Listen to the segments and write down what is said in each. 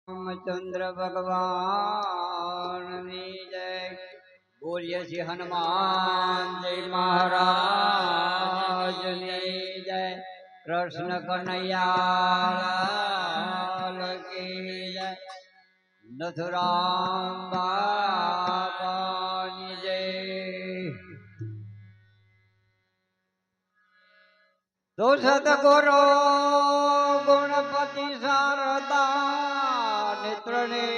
रामचंद्र भगवान जय। बोलिए श्री हनुमान जी महाराज जय। कृष्ण कन्हैया की जय। नथुराम बाबा जय। तो सतगुरु गुणपति शारदा नेत्रने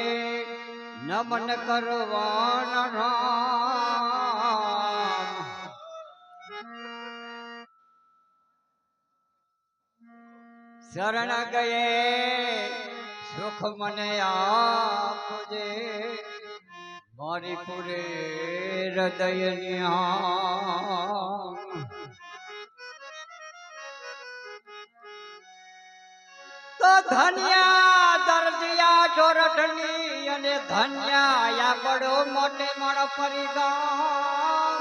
नमन करवान राम। शरण गए सुख मने आपजे मारी पूरे हृदय निहाम। तो धन्या दर्दिया चोरठनी अने धन्या या बड़ो मोटे मण परिगाम।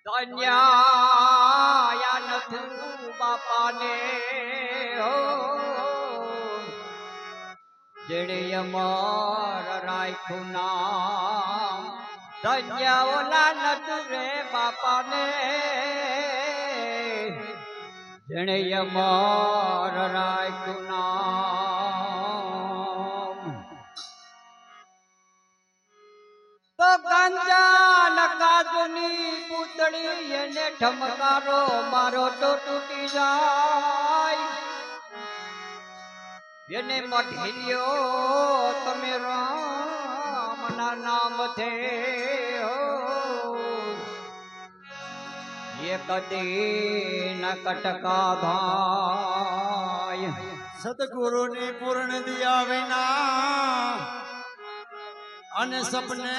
धन्या या नथु बापा ने हो जेड़े अमर राखू नाम। धन्या ओला नथु रे बापा ने जने अमर राखू नाम। तो गंजा नकाजुनी पुतड़ी ने ठमकारो मारो तो टूटी जाय। येने मढिलियो तमे राम ना नाम थे हो ये कदी न कटका भाई। सतगुरु ने पूर्ण दिया विना अन सपने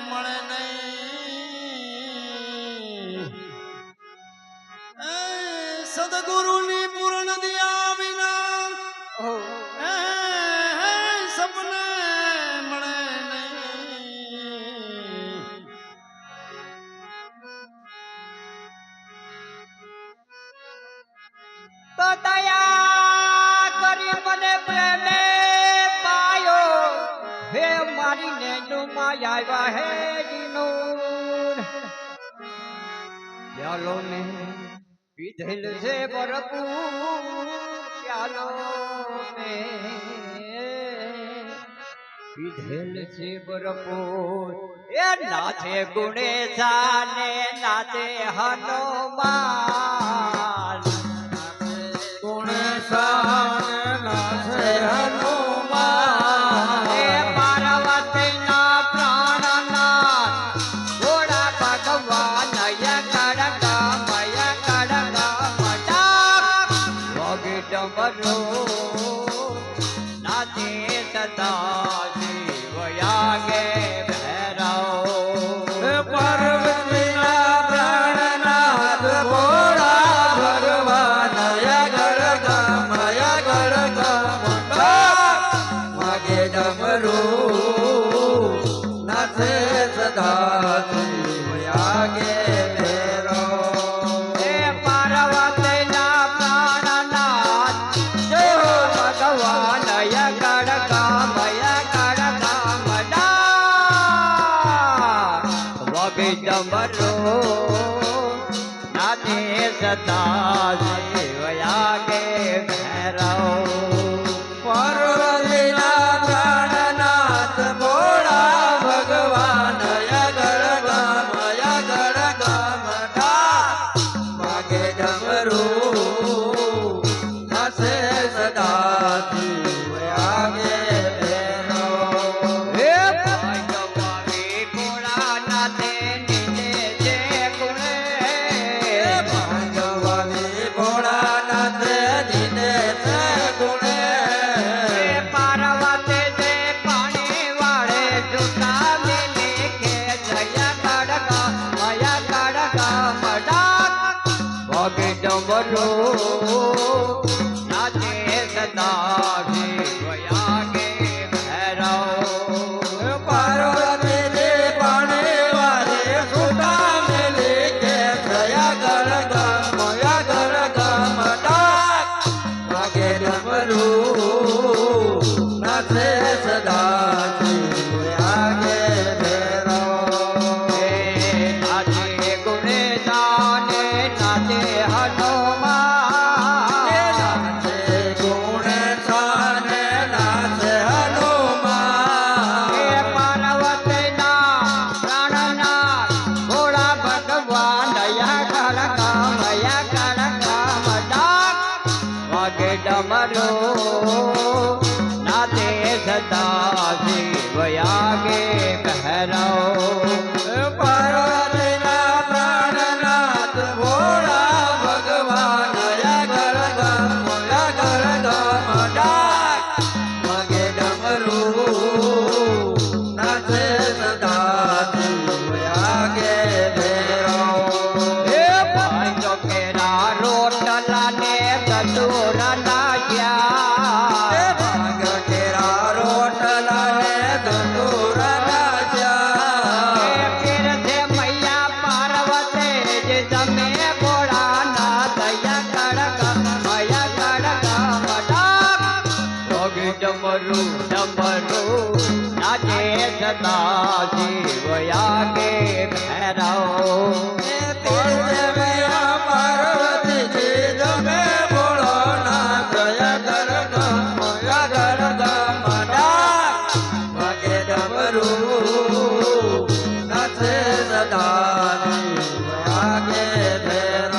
मणे नहीं। सतगुरु ने पूर्ण दिया विना सपने मणे नहीं। तो दया करी मने प्रेमे पायो हे मारी ने डुमाया है जिनूर। प्यालो में पीधल से भरपूर प्यालो में पीधल से भरपूर। ये नाचे गुणेशा ने नाचे हनुमान। नाचे सदा शिव यागे भैरव। पार्वती प्राणनाथ भोला भगवान गण मगे डमरू नाचे सदा शिव यागे डमरो नाचे सदा शिव यागे भैरव। पार्वती प्राणनाथ भोला भगवान गण मागे डमरू नाचे सदा शिव यागे डमरू नाचे सदा शिव यागे भैरव। पार्वती दे पाने वाले सुता में लेके जया गण गम डाक मागे डमरू નાચે સદા શિવ આગે ભૈરવ પાર્વતીના પ્રાણનાથ ભોળા ભગવાન અગર ગમ ડાક વાગે ડમરું નાચે સદા શિવ આગે ભૈરવ હે પાંચો કેરા રોટલા ને કટોરા નાખ્યા ભાંગ કેરા રોટલા ને ધતુરા નાચ્યા હે પીર છે મૈયા પાર્વતી જે તમે ભોળાના દયા કડક મયા કડક મડાક જોગી ડમરું ડમરું નાચે સદા શિવ આગે ભૈરવ પાર્વતીજી તમે બોલો ના દયા કર ગમ વાગે ડમરું નાચે સદા વાગે ભૈરવ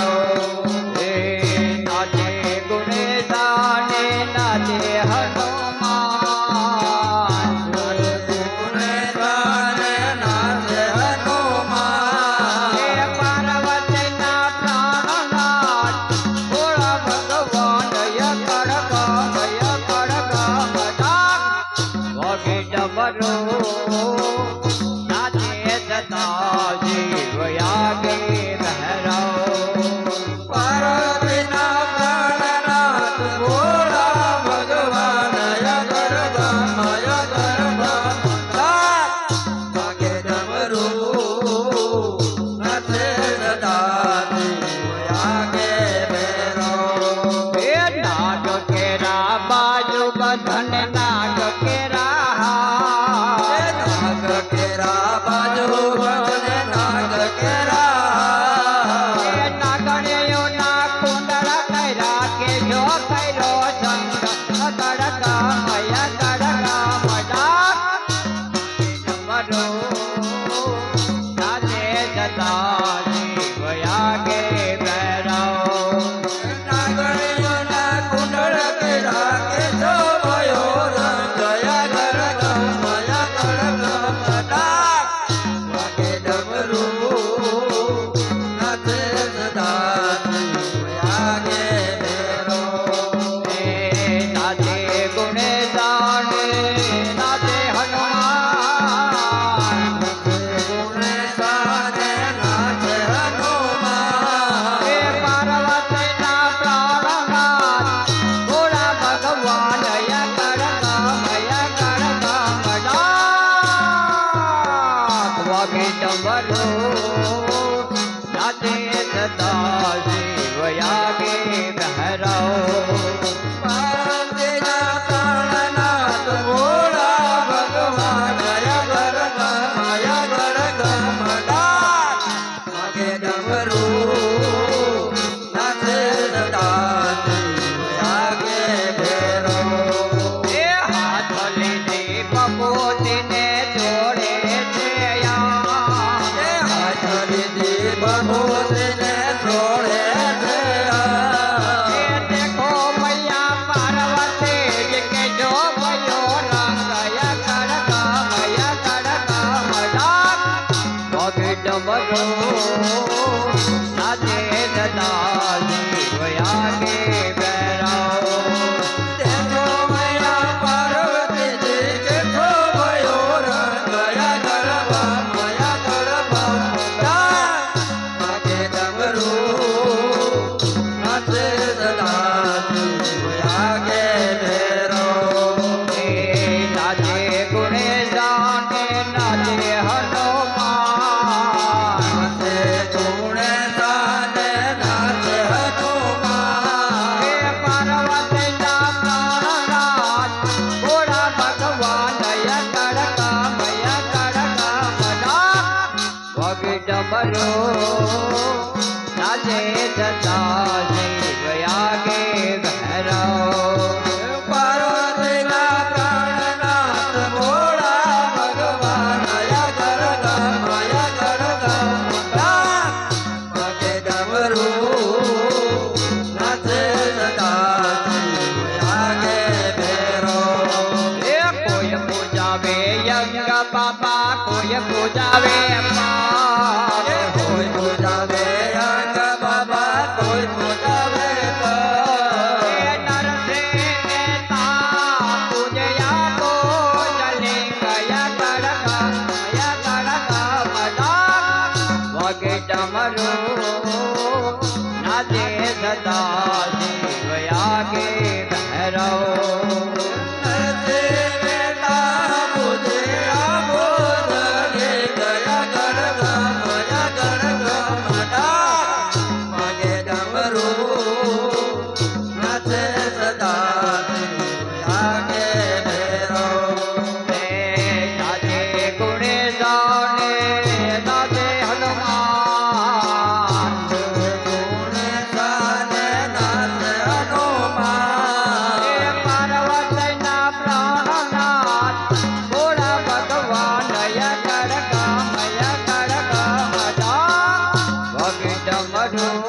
હે નાચે ગુણેશાને નાચે હનુમાન ગુણે ગાને નાચે હનુમાન હે પાર્વતીના પ્રાણનાથ ભોળા ભગવાન યકડ કામ ડાક વાગે ડમરો નાચે સદા શિવ આગે ભૈરવ પાર્વતીના પ્રાણનાથ ભોળા ભગવાન અગર ગમ વાગે ડમરું નાચે સદા વાગે ભૈરવ હે નાગ કેરા બાજુ બંધન નાગ કેરા નાગ કેરા બાજુ વદને નાગ કેરા હે નાગણીઓના કુંડળ કર્યા કે જો કર્યો સંગ કડકા મયા કડકા મડાક ડમરો નાચે સદા શિવ આગે ભૈરવ નાગણીઓના કુંડળ કેરા કે જો ભયો રંગ અગર ગમ વાગે ડમરું નાચે સદા વાગે ભૈરવ હે નાચે ગુણેશાને નાચે હનુમાન ગુણે ગાને નાચે હનુમાન હે પાર્વતીના પ્રાણનાથ ભોળા ભગવાન યકડ કામ ડાક વાગે ડમરો નાચે સદા શિવ આગે ભૈરવ પાર્વતીના પ્રાણનાથ ભોળા ભગવાન અગર ગમ ડાક વાગે ડમરું નાચે સદા વાગે ભૈરવ હે હાથ લીધે બપોતીને જોડે છે એ હાથ લીધી બહુતને છોડે છે હે દેખો મૈયા પાર્વતી જ કે જો ભયો રંગ યકડ કામ ડાક વાગે ડમરો નાચે સદા શિવ આગે ભૈરવ તેજો મૈયા પાર્વતીજી કે છો ભયો રંગ અગર વાગે ડમરું નાચે સદા વાગે ભૈરવ હે નાચે ગુણેશાને નાચે હનુમાન નાચે ગુણે ગાને નાચે હનુમાન હે પાર્વતીના પ્રાણનાથ ભોળા ભગવાન યકડ કામ ડાક વાગે ડમરો નાચે સદા શિવ આગે ભૈરવ પાર્વતીના પ્રાણનાથ ભોળા ભગવાન અગર ગમ વાગે ડમરું નાચે સદા વાગે કોઈ પૂજાવે પાર. કોઈ પૂજાવે અંગ બાબા કોઈ પૂજાવે પગ. એ નરસિંહ તા પૂજયા તો જલિંગયા કડકા વગે ડમરું નાચે સદા શિવયા કે ભૈરવ. વાલો